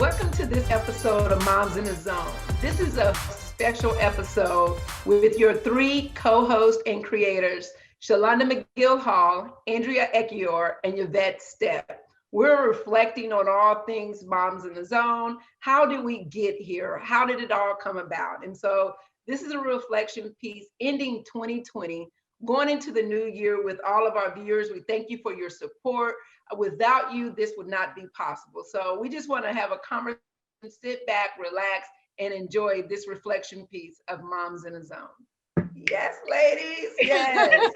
Welcome to this episode of Moms in the Zone. This is a special episode with your three co-hosts and creators, Shalonda McGill Hall, Andrea Ekior, and Yvette Stepp. We're reflecting on all things Moms in the Zone. How did we get here? How did it all come about? And so this is a reflection piece ending 2020, going into the new year with all of our viewers. We thank you for your support. Without you, this would not be possible. So we just want to have a conversation, sit back, relax, and enjoy this reflection piece of Moms in a Zone. Yes, ladies. Yes.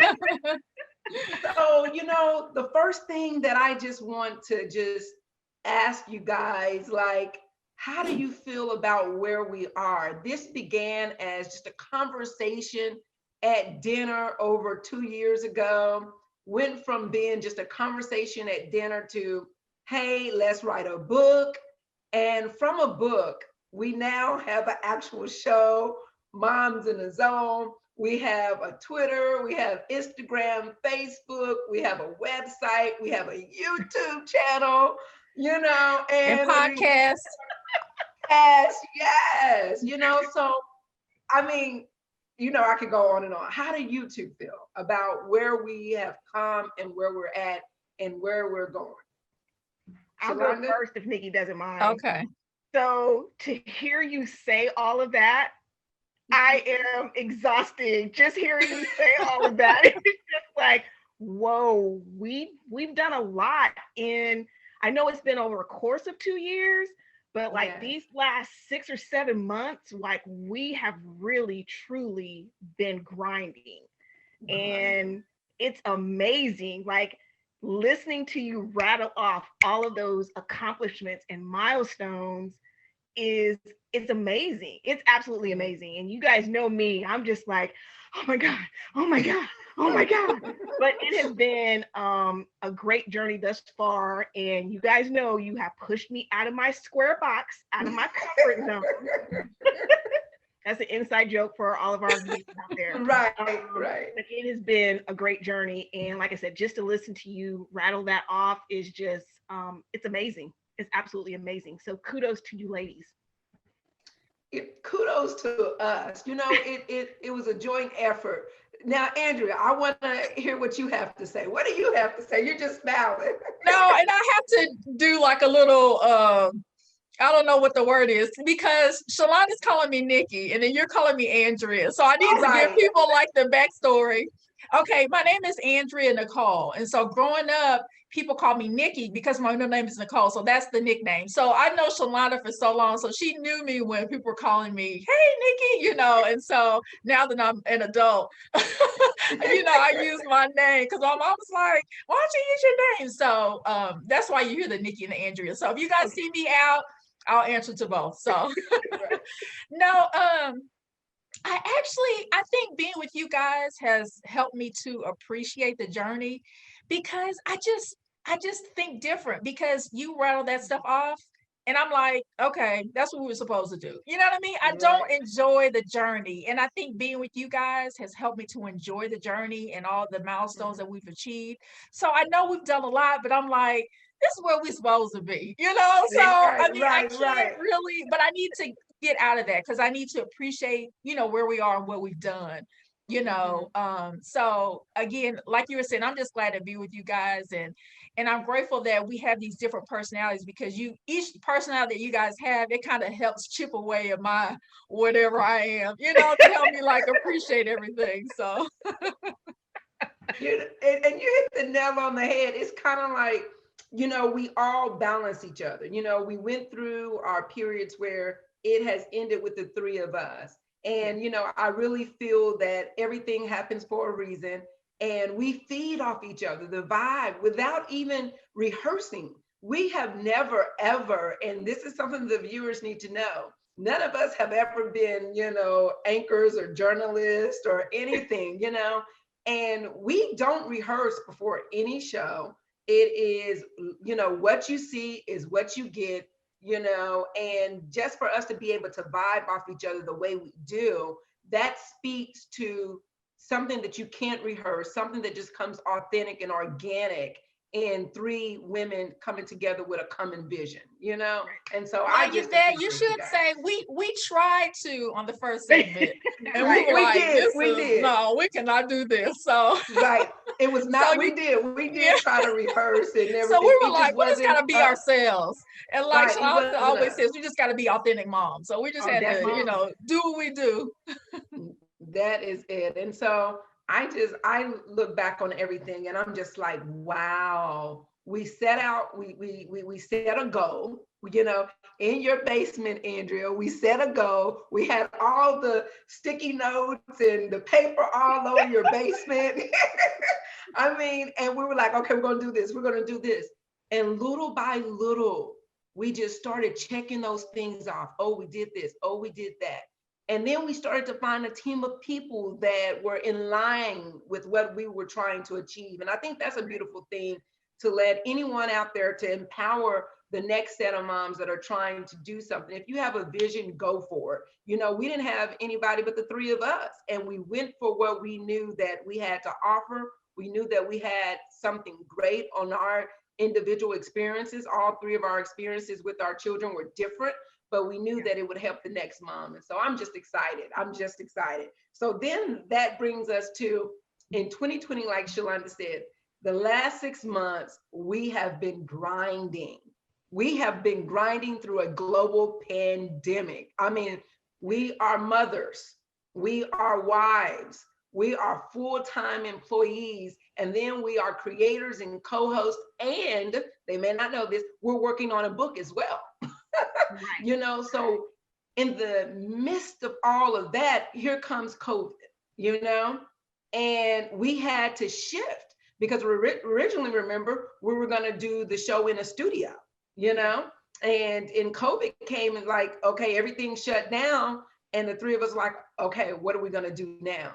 So, the first thing that I just want to just ask you guys, like, how do you feel about where we are? This began as just a conversation at dinner over 2 years ago, went from being just a conversation at dinner to, hey, let's write a book. And from a book, we now have an actual show, Moms in the Zone. We have a Twitter, we have Instagram, Facebook, we have a website, we have a YouTube channel, and podcast. Yes. So I mean, I could go on and on. How do you two feel about where we have come and where we're at and where we're going? I'll go first if Nikki doesn't mind. Okay. So to hear you say all of that, I am exhausted just hearing you say all of that. It's just like, whoa, we've done a lot I know it's been over a course of 2 years, but these last 6 or 7 months, we have really truly been grinding. And it's amazing. Listening to you rattle off all of those accomplishments and milestones it's amazing. It's absolutely amazing. And you guys know me, I'm just like, oh my God, oh my God, oh my God. But it has been a great journey thus far. And you guys know you have pushed me out of my square box, out of my comfort zone. That's an inside joke for all of our viewers out there. Right. But it has been a great journey. And like I said, just to listen to you rattle that off is just, it's amazing. It's absolutely amazing. So kudos to you ladies. Kudos to us. It was a joint effort. Now, Andrea, I want to hear what you have to say. What do you have to say? You're just smiling. No, and I have to do like a little, I don't know what the word is, because Shalonda's calling me Nikki, and then you're calling me Andrea. So I need to give people like the backstory. Okay, my name is Andrea Nicole. And so growing up, people call me Nikki because my middle name is Nicole. So that's the nickname. So I know Shalonda for so long. So she knew me when people were calling me, hey, Nikki, and so now that I'm an adult, I use my name because my mom was like, why don't you use your name? So that's why you hear the Nikki and the Andrea. So if you guys see me out, I'll answer to both. So no, I think being with you guys has helped me to appreciate the journey because I just think different because you rattle that stuff off and I'm like, okay, that's what we were supposed to do. You know what I mean? I don't enjoy the journey. And I think being with you guys has helped me to enjoy the journey and all the milestones that we've achieved. So I know we've done a lot, but I'm like, this is where we're supposed to be, So I can't really, but I need to get out of that because I need to appreciate, where we are and what we've done, So again, like you were saying, I'm just glad to be with you guys and I'm grateful that we have these different personalities because each personality that you guys have, it kind of helps chip away at my whatever I am, to help me appreciate everything. So and you hit the nail on the head. It's kind of like, we all balance each other. We went through our periods where it has ended with the three of us. And, I really feel that everything happens for a reason. And we feed off each other, the vibe, without even rehearsing. We have never, ever, and this is something the viewers need to know, none of us have ever been, anchors or journalists or anything, and we don't rehearse before any show. It is, what you see is what you get, and just for us to be able to vibe off each other the way we do, that speaks to something that you can't rehearse, something that just comes authentic and organic. in three women coming together with a common vision, you know? And so Like you appreciate should guys. say we tried to on the first segment. And Right, we were like, did. No, we cannot do this. So right. It was not, So we did try to rehearse and everything. so we were It like, we just wasn't gotta be us. ourselves. And like Right, it Shalanta wasn't always us. says, we just gotta be authentic moms. So we just had That's to, it. do what we do. That is it. And so I look back on everything and I'm just like, wow, we set out, we set a goal, you know, in your basement, Andrea, we set a goal. We had all the sticky notes and the paper all over your basement. I mean, and we were like, okay, we're going to do this. We're going to do this. And little by little, we just started checking those things off. Oh, we did this. Oh, we did that. And then we started to find a team of people that were in line with what we were trying to achieve. And I think that's a beautiful thing to let anyone out there to empower the next set of moms that are trying to do something. If you have a vision, go for it. You know, we didn't have anybody but the three of us, and we went for what we knew that we had to offer. We knew that we had something great on our individual experiences. All three of our experiences with our children were different, but we knew that it would help the next mom. And so I'm just excited. So then that brings us to, in 2020, like Shalonda said, the last 6 months, we have been grinding. We have been grinding through a global pandemic. I mean, we are mothers, we are wives, we are full-time employees, and then we are creators and co-hosts, and they may not know this, we're working on a book as well. Right. You know, so in the midst of all of that, here comes COVID, you know, and we had to shift because we originally, remember, we were going to do the show in a studio, you know, and in COVID came and like, okay, everything shut down. And the three of us like, okay, what are we going to do now?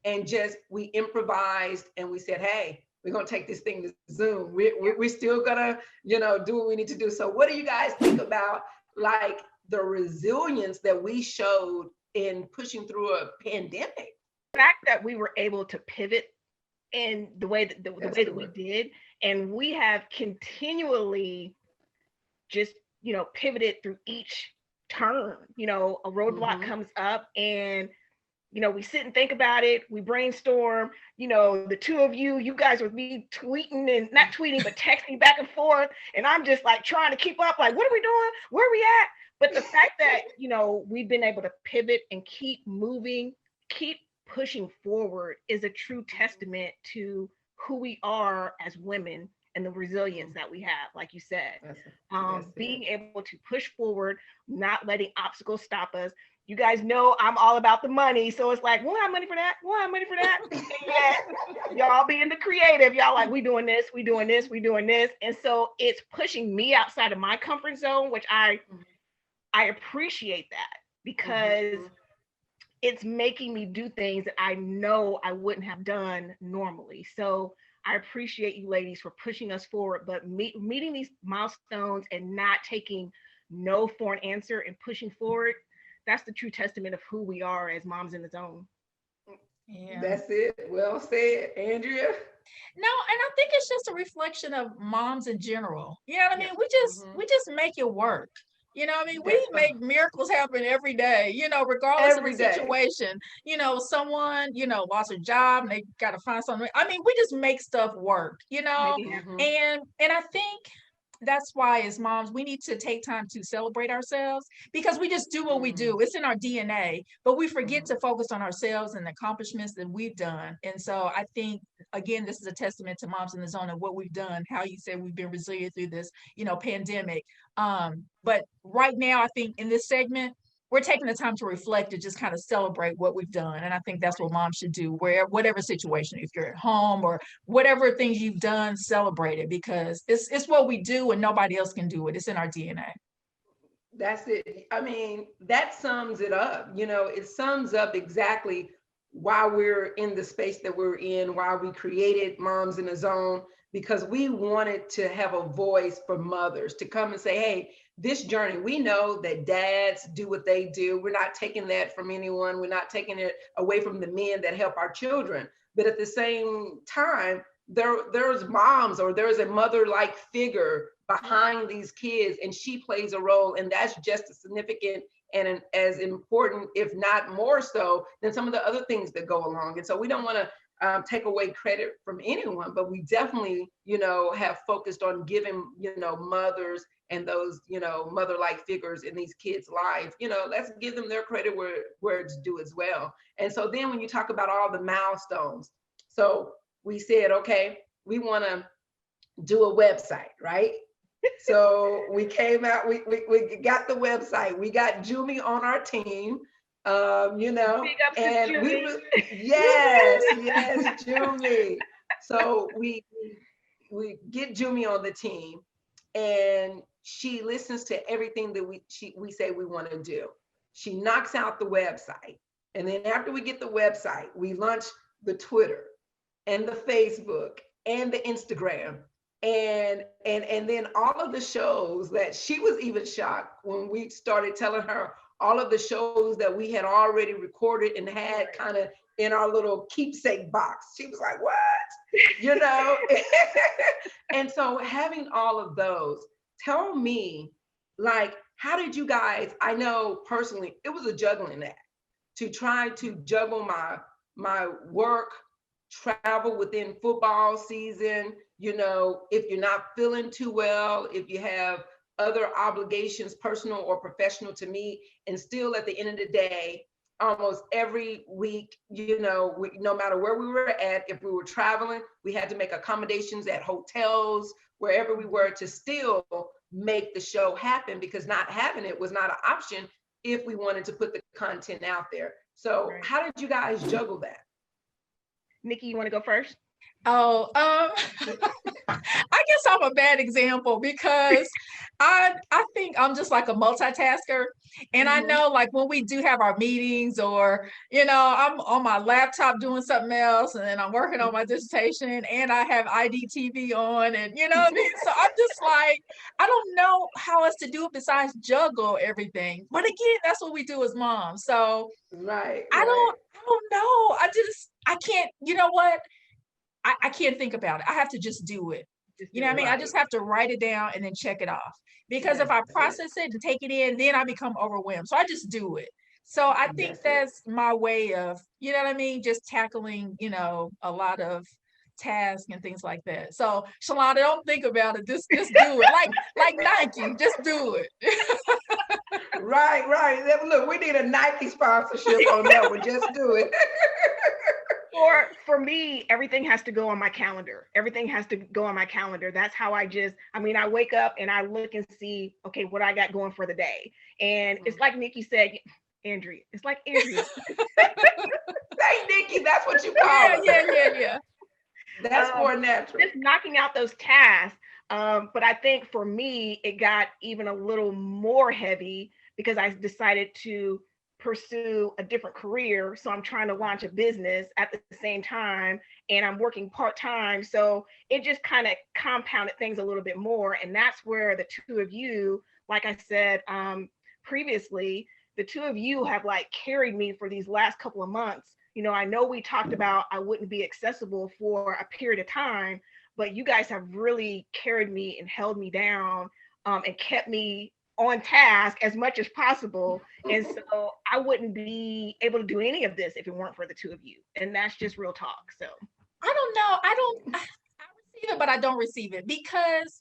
And just, we improvised and we said, hey, we're going to take this thing to Zoom. We're still going to, you know, do what we need to do. So what do you guys think about like the resilience that we showed in pushing through a pandemic? The fact that we were able to pivot in the way that, the way that we did, and we have continually just, you know, pivoted through each turn. You know, a roadblock comes up and, you know, we sit and think about it, we brainstorm, you know, the two of you guys with me tweeting and not tweeting, but texting back and forth. And I'm just like trying to keep up, like, what are we doing? Where are we at? But the fact that, you know, we've been able to pivot and keep moving, keep pushing forward is a true testament to who we are as women and the resilience that we have, like you said. Being able to push forward, not letting obstacles stop us. You guys know I'm all about the money. So it's like, we'll have money for that. We'll have money for that. And yet, y'all being the creative, y'all like, we doing this, we doing this, we doing this. And so it's pushing me outside of my comfort zone, which I appreciate that, because it's making me do things that I know I wouldn't have done normally. So I appreciate you ladies for pushing us forward, but meeting these milestones and not taking no for an answer and pushing forward, that's the true testament of who we are as moms in the zone. Yeah. That's it. Well said, Andrea. No, and I think it's just a reflection of moms in general. You know what I mean? We just make it work. You know what I mean? We make miracles happen every day, you know, regardless of the situation. You know, someone, you know, lost a job and they got to find something. I mean, we just make stuff work, you know, and I think that's why as moms, we need to take time to celebrate ourselves, because we just do what we do. It's in our DNA, but we forget to focus on ourselves and the accomplishments that we've done. And so I think, again, this is a testament to Moms in the Zone and what we've done, how you said we've been resilient through this, you know, pandemic. But right now, I think in this segment, we're taking the time to reflect and just kind of celebrate what we've done. And I think that's what moms should do, whatever situation, if you're at home or whatever things you've done, celebrate it, because it's what we do and nobody else can do it. It's in our DNA. That's it. I mean, that sums it up. You know, it sums up exactly why we're in the space that we're in, why we created Moms in the Zone, because we wanted to have a voice for mothers to come and say, hey, this journey, we know that dads do what they do. We're not taking that from anyone. We're not taking it away from the men that help our children. But at the same time, there's moms or there's a mother-like figure behind these kids, and she plays a role, and that's just as significant and as important, if not more so, than some of the other things that go along. And so we don't want to take away credit from anyone, but we definitely, have focused on giving, mothers and those, mother-like figures in these kids' lives, let's give them their credit where it's due as well. And so then when you talk about all the milestones, so we said, okay, we want to do a website, right? So we came out, we got the website, we got Jumi on our team, and yes, Jumi. So we get Jumi on the team, and she listens to everything that we say we want to do. She knocks out the website, and then after we get the website, we launch the Twitter and the Facebook and the Instagram. And then all of the shows that she was even shocked when we started telling her all of the shows that we had already recorded and had kind of in our little keepsake box. She was like, what? And so having all of those, tell me, like, how did you guys, I know personally, it was a juggling act to try to juggle my work, travel within football season, if you're not feeling too well, if you have other obligations, personal or professional, to meet, and still at the end of the day, almost every week, no matter where we were at, if we were traveling, we had to make accommodations at hotels, wherever we were, to still make the show happen, because not having it was not an option if we wanted to put the content out there. So How did you guys juggle that? Nikki, you want to go first? Oh, I guess I'm a bad example, because I think I'm just like a multitasker. And I know, like, when we do have our meetings, or, I'm on my laptop doing something else, and then I'm working on my dissertation, and I have IDTV on, and you know what I mean? So I'm just like, I don't know how else to do it besides juggle everything. But again, that's what we do as moms. So I don't know. I can't, you know what? I can't think about it. I have to just do it. You know what I mean? I just have to write it down and then check it off. Because if I process it and take it in, then I become overwhelmed. So I just do it. So I think that's my way of, you know what I mean? Just tackling, a lot of tasks and things like that. So Shalonda, don't think about it. Just do it. Like Nike, just do it. Right. Look, we need a Nike sponsorship on that one. Just do it. For me, everything has to go on my calendar. Everything has to go on my calendar. That's how I wake up and I look and see, okay, what I got going for the day. And it's like Nikki said, Andrea. It's like Andrea. Hey, Nikki, that's what you call it. Yeah. That's more natural. Just knocking out those tasks. But I think for me, it got even a little more heavy because I decided to pursue a different career. So I'm trying to launch a business at the same time, and I'm working part-time. So it just kind of compounded things a little bit more. And that's where the two of you, like I said previously, the two of you have like carried me for these last couple of months. I know we talked about I wouldn't be accessible for a period of time, but you guys have really carried me and held me down and kept me on task as much as possible. And so I wouldn't be able to do any of this if it weren't for the two of you. And that's just real talk. So I don't know. I receive it, but I don't receive it, because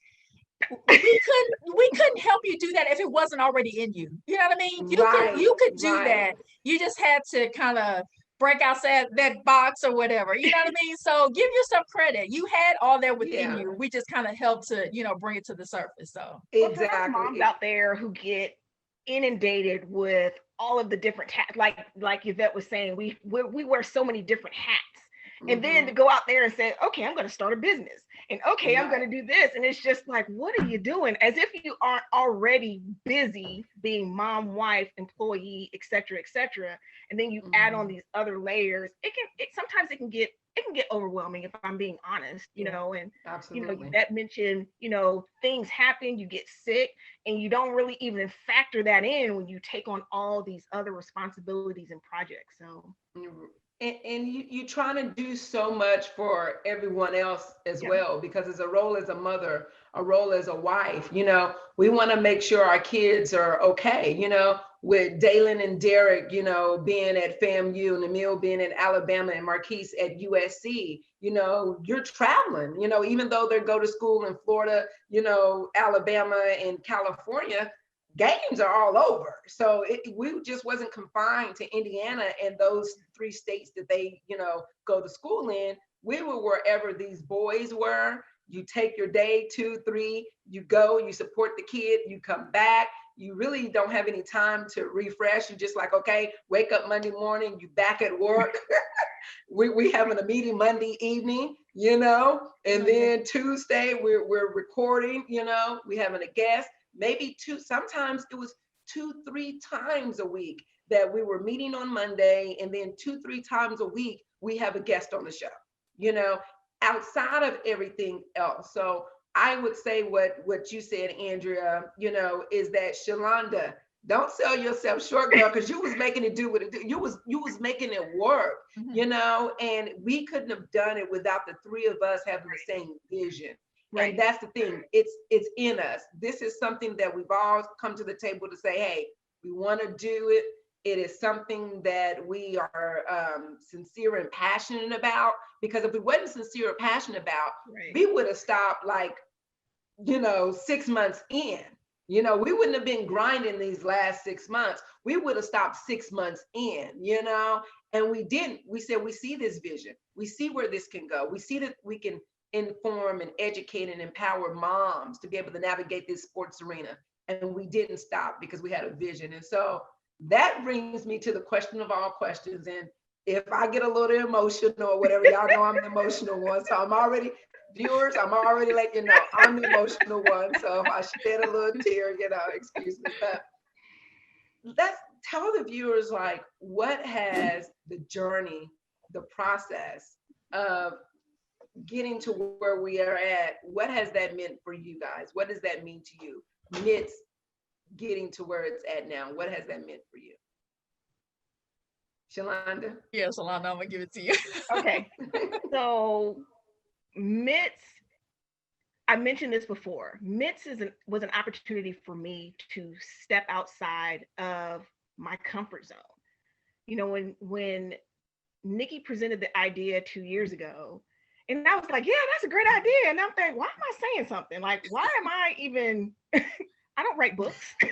we couldn't help you do that if it wasn't already in you. You know what I mean? You could do that. You just had to kind of break outside that box or whatever. You know what I mean? So give yourself credit. You had all that within you. We just kind of helped to, bring it to the surface. So exactly. Moms out there who get inundated with all of the different like Yvette was saying, we wear so many different hats. And then to go out there and say, okay, I'm going to start a business, and okay, I'm going to do this. And it's just like, what are you doing? As if you aren't already busy being mom, wife, employee, et cetera, et cetera. And then you add on these other layers. Sometimes it can get overwhelming, if I'm being honest, and absolutely. That mentioned, things happen, you get sick, and you don't really even factor that in when you take on all these other responsibilities and projects. So And you trying to do so much for everyone else as Yeah. well, because it's a role as a mother, a role as a wife. We want to make sure our kids are okay. With Dalen and Derek, being at FAMU, and Emil being in Alabama, and Marquise at USC. You're traveling. Even though they go to school in Florida, Alabama and California, games are all over. So we just wasn't confined to Indiana and those three states that they, go to school in. We were wherever these boys were. You take your day, 2, 3, you go, you support the kid, you come back. You really don't have any time to refresh. You just like, okay, wake up Monday morning, you back at work. we having a meeting Monday evening, and then Tuesday we're recording, we having a guest. Maybe sometimes it was 2, 3 times a week that we were meeting on Monday, and then 2, 3 times a week we have a guest on the show, outside of everything else. So I would say what you said, Andrea, is that Shalonda, don't sell yourself short, girl, because you was making it do what it do. You was making it work, and we couldn't have done it without the three of us having the same vision. Right. And that's the thing. It's in us. This is something that we've all come to the table to say, hey, we want to do it. It is something that we are sincere and passionate about. Because if we wasn't sincere or passionate about, we would have stopped 6 months in. We wouldn't have been grinding these last 6 months. We would have stopped 6 months in, and we didn't. We said, we see this vision. We see where this can go. We see that we can inform and educate and empower moms to be able to navigate this sports arena. And we didn't stop because we had a vision. And so that brings me to the question of all questions. And if I get a little emotional or whatever, y'all know I'm the emotional one. So I'm already letting you know I'm the emotional one. So if I shed a little tear, excuse me. But let's tell the viewers, what has the journey, the process of getting to where we are at, what has that meant for you guys? What does that mean to you? MITS getting to where it's at now, what has that meant for you? Shalonda? Yeah, Shalonda, I'm gonna give it to you. Okay. So MITS, I mentioned this before. MITS was an opportunity for me to step outside of my comfort zone. When Nikki presented the idea 2 years ago, and I was like, yeah, that's a great idea. And I'm thinking, why am I saying something? Why am I even, I don't write books. Who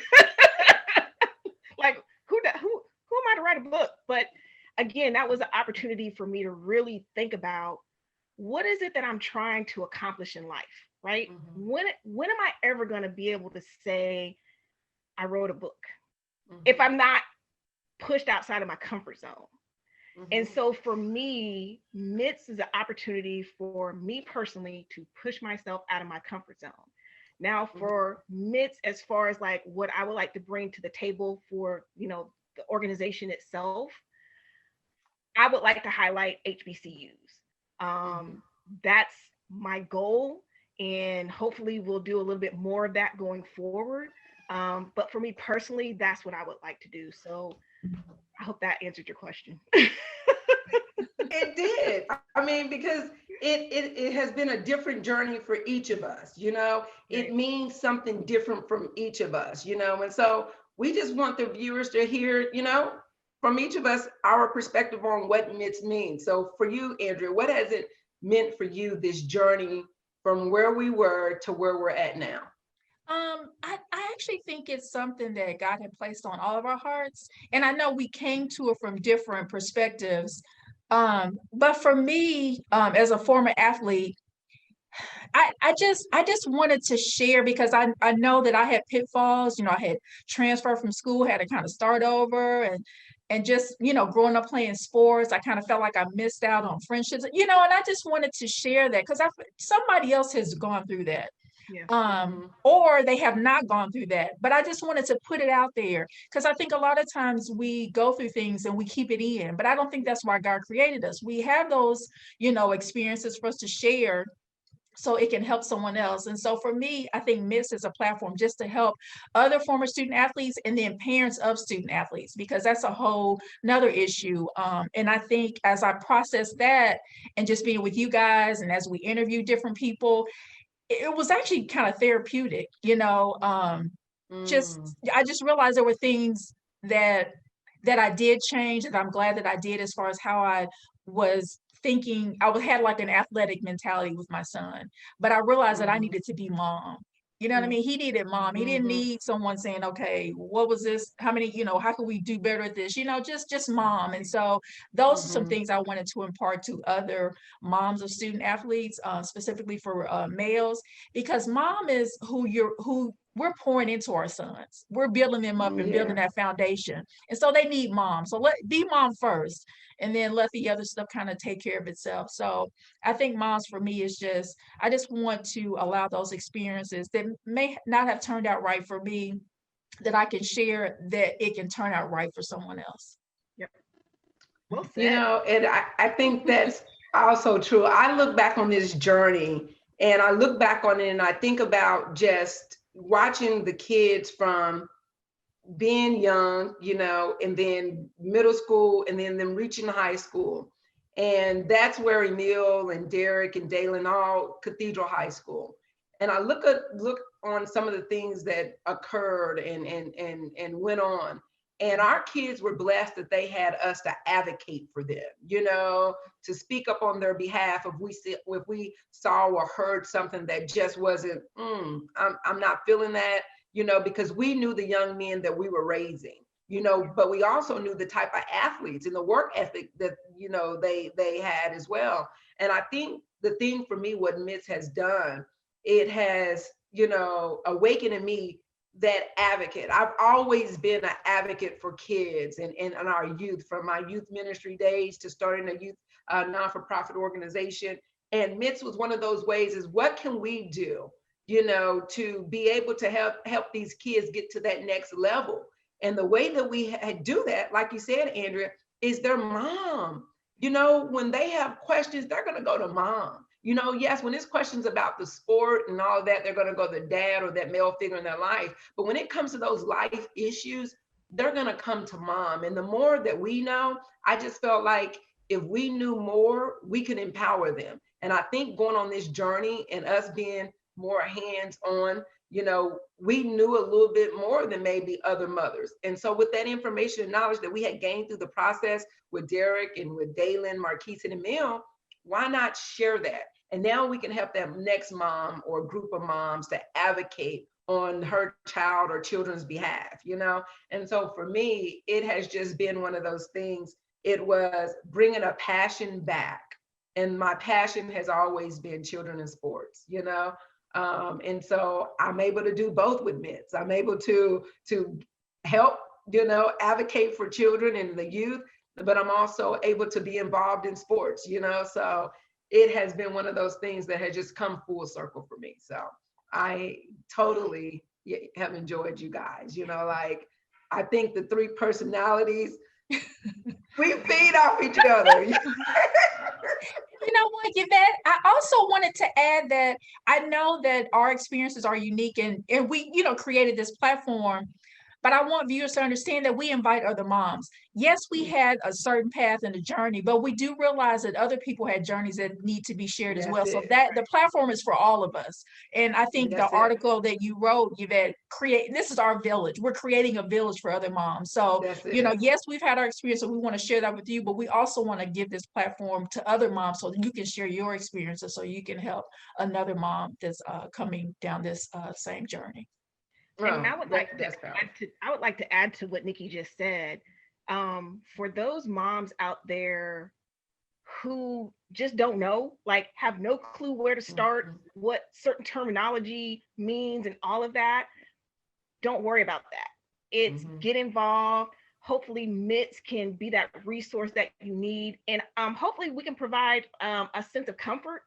am I to write a book? But again, that was an opportunity for me to really think about, what is it that I'm trying to accomplish in life, right? Mm-hmm. When am I ever going to be able to say I wrote a book, if I'm not pushed outside of my comfort zone? And so for me, MITS is an opportunity for me personally to push myself out of my comfort zone. Now for MITS, as far as what I would like to bring to the table for, the organization itself, I would like to highlight HBCUs. That's my goal. And hopefully we'll do a little bit more of that going forward. But for me personally, that's what I would like to do. So I hope that answered your question. It did. I mean, because it has been a different journey for each of us, it means something different from each of us, and so we just want the viewers to hear, from each of us, our perspective on what MITS means. So for you, Andrea, what has it meant for you, this journey from where we were to where we're at now? I actually think it's something that God had placed on all of our hearts. And I know we came to it from different perspectives. But for me, as a former athlete, I just wanted to share, because I know that I had pitfalls. I had transferred from school, had to kind of start over, and just, growing up playing sports, I kind of felt like I missed out on friendships, and I just wanted to share that because somebody else has gone through that. Yeah. Or they have not gone through that. But I just wanted to put it out there, because I think a lot of times we go through things and we keep it in, but I don't think that's why God created us. We have those, experiences for us to share so it can help someone else. And so for me, I think MIS is a platform just to help other former student athletes and then parents of student athletes, because that's a whole another issue. And I think as I process that and just being with you guys and as we interview different people, it was actually kind of therapeutic, just I just realized there were things that I did change, that I'm glad that I did, as far as how I was thinking. Had like an athletic mentality with my son, but I realized that I needed to be mom. You know what I mean? He needed mom. He didn't need someone saying, okay, what was this? How many, how can we do better at this? Just mom. And so those are some things I wanted to impart to other moms of student athletes, specifically for males, because mom is who we're pouring into our sons. We're building them up and building that foundation. And so they need mom. So be mom first, and then let the other stuff kind of take care of itself. So I think moms for me is I just want to allow those experiences that may not have turned out right for me, that I can share, that it can turn out right for someone else. Yep. Well said. And I think that's also true. I look back on this journey and I look back on it and I think about just watching the kids from being young, and then middle school, and then them reaching high school. And that's where Emil and Derek and Dalen, all Cathedral High School. And I look on some of the things that occurred and went on. And our kids were blessed that they had us to advocate for them, to speak up on their behalf if we saw or heard something that just wasn't, I'm not feeling that, because we knew the young men that we were raising, but we also knew the type of athletes and the work ethic that, they had as well. And I think the thing for me, what MITS has done, it has, awakened in me that advocate. I've always been an advocate for kids and our youth, from my youth ministry days to starting a youth non-for-profit organization. And MITS was one of those ways, is what can we do, to be able to help these kids get to that next level. And the way that we do that, like you said, Andrea, is their mom. When they have questions, they're going to go to mom. Yes, when it's questions about the sport and all of that, they're going to go to dad or that male figure in their life. But when it comes to those life issues, they're going to come to mom. And the more that we know, I just felt like if we knew more, we could empower them. And I think going on this journey and us being more hands-on, we knew a little bit more than maybe other mothers. And so with that information and knowledge that we had gained through the process with Derek and with Dalen, Marquise, and Emil, why not share that? And now we can help that next mom or group of moms to advocate on her child or children's behalf, And so for me, it has just been one of those things. It was bringing a passion back. And my passion has always been children and sports, and so I'm able to do both with MITS. I'm able to help, advocate for children and the youth, but I'm also able to be involved in sports, so it has been one of those things that has just come full circle for me. So I totally have enjoyed you guys, I think the three personalities, we feed off each other. You know what, Yvette, I also wanted to add that I know that our experiences are unique, and we, created this platform, but I want viewers to understand that we invite other moms. Yes, we had a certain path in the journey, but we do realize that other people had journeys that need to be shared as well. So that the platform is for all of us. And I think the article that you wrote, Yvette, this is our village. We're creating a village for other moms. So, yes, we've had our experience and we want to share that with you, but we also want to give this platform to other moms so that you can share your experiences, so you can help another mom that's coming down this same journey. And I would like to add to what Nikki just said. For those moms out there who just don't know, like have no clue where to start, what certain terminology means and all of that, don't worry about that. It's get involved. Hopefully MITS can be that resource that you need. And hopefully we can provide a sense of comfort,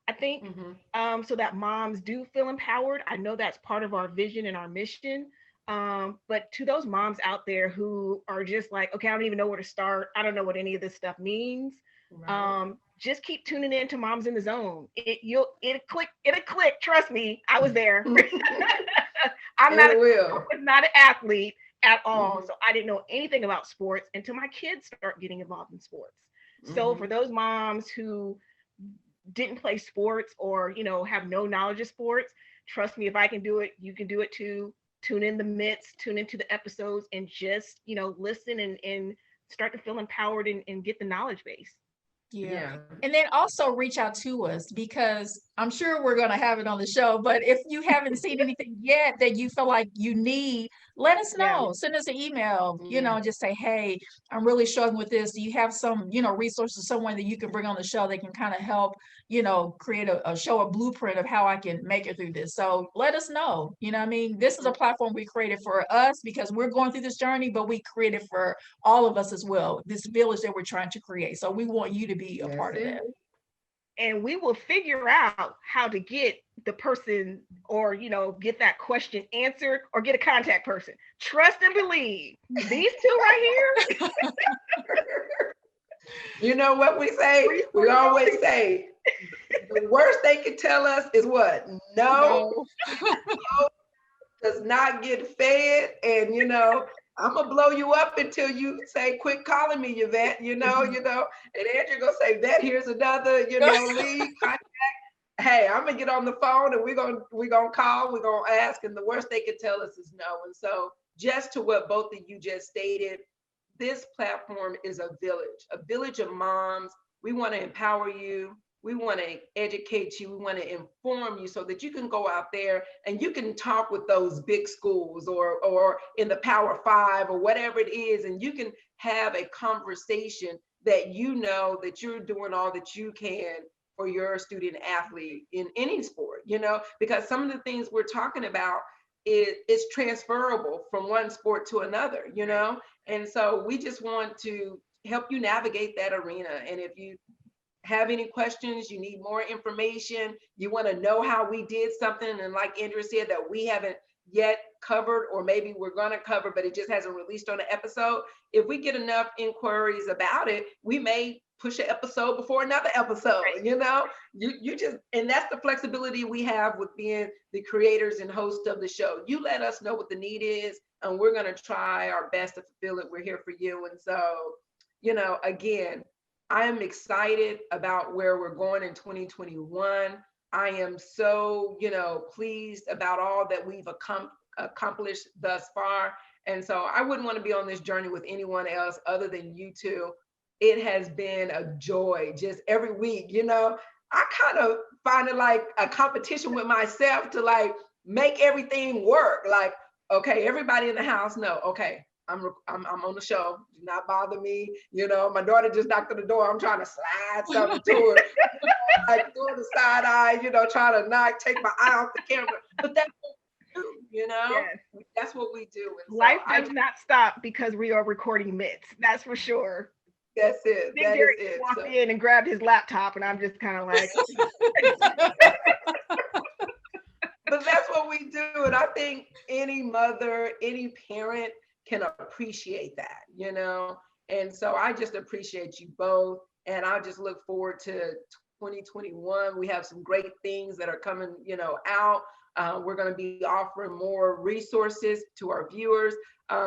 I think, so that moms do feel empowered. I know that's part of our vision and our mission. But to those moms out there who are just like, okay, I don't even know where to start. I don't know what any of this stuff means. Right. just keep tuning in to Moms in the Zone. It'll click. Trust me, I was there. I'm not not an athlete at all. So I didn't know anything about sports until my kids start getting involved in sports. So for those moms who didn't play sports or, have no knowledge of sports, trust me, if I can do it, you can do it too. Tune in the myths, tune into the episodes, and just, listen and start to feel empowered and get the knowledge base. Yeah. And then also reach out to us, because I'm sure we're going to have it on the show. But if you haven't seen anything yet that you feel like you need, let us know. Send us an email, just say, hey, I'm really struggling with this. Do you have some, resources, someone that you can bring on the show that can kind of help, create a show, a blueprint of how I can make it through this. So let us know. This is a platform we created for us because we're going through this journey, but we created for all of us as well, this village that we're trying to create. So we want you to be a part of that. And we will figure out how to get the person or, get that question answered or get a contact person. Trust and believe. These two right here. You know what we say? We always say, the worst they can tell us is what? No. Does not get fed. And, I'm gonna blow you up until you say, quit calling me, Yvette, and Andrew gonna say, Yvette, here's another, lead contact. Hey, I'm gonna get on the phone and we're gonna call, we're gonna ask, and the worst they can tell us is no. And so just to what both of you just stated, this platform is a village of moms. We want to empower you. We want to educate you. We want to inform you so that you can go out there and you can talk with those big schools or in the Power 5 or whatever it is, and you can have a conversation that that you're doing all that you can for your student athlete in any sport, because some of the things we're talking about is transferable from one sport to another, and so we just want to help you navigate that arena. And if you have any questions, you need more information, you want to know how we did something, and like Andrea said, that we haven't yet covered, or maybe we're going to cover, but it just hasn't released on the episode. If we get enough inquiries about it, we may push an episode before another episode, you just, and that's the flexibility we have with being the creators and hosts of the show. You let us know what the need is, and we're going to try our best to fulfill it. We're here for you. And so, again, I am excited about where we're going in 2021. I am so, pleased about all that we've accomplished thus far. And so I wouldn't want to be on this journey with anyone else other than you two. It has been a joy just every week, I kind of find it like a competition with myself to make everything work. Like, okay, everybody in the house know, okay, I'm on the show. Do not bother me. My daughter just knocked on the door. I'm trying to slide something to her, like doing the side eye, trying to not take my eye off the camera. But that's what we do, Yes. That's what we do. And life does not stop because we are recording myths. That's for sure. That's it. That is it. Walked in and grabbed his laptop, and I'm just kind of like. But that's what we do, and I think any mother, any parent can appreciate that, and so I just appreciate you both, and I just look forward to 2021. We have some great things that are coming, out. We're going to be offering more resources to our viewers.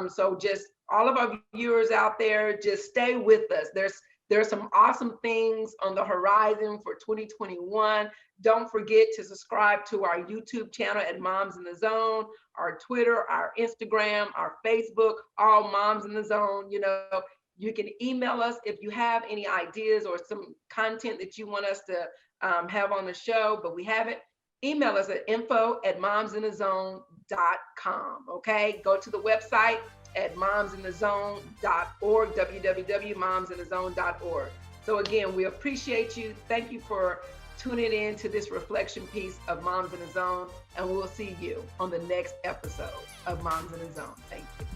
So just all of our viewers out there, just stay with us. There's some awesome things on the horizon for 2021. Don't forget to subscribe to our YouTube channel at Moms in the Zone, our Twitter, our Instagram, our Facebook, all Moms in the Zone. You can email us if you have any ideas or some content that you want us to have on the show, but we haven't. Email us at info@momsinthezone.com. Okay, go to the website at momsinthezone.org, www.momsinthezone.org. So again, we appreciate you. Thank you for tuning in to this reflection piece of Moms in the Zone, and we'll see you on the next episode of Moms in the Zone. Thank you.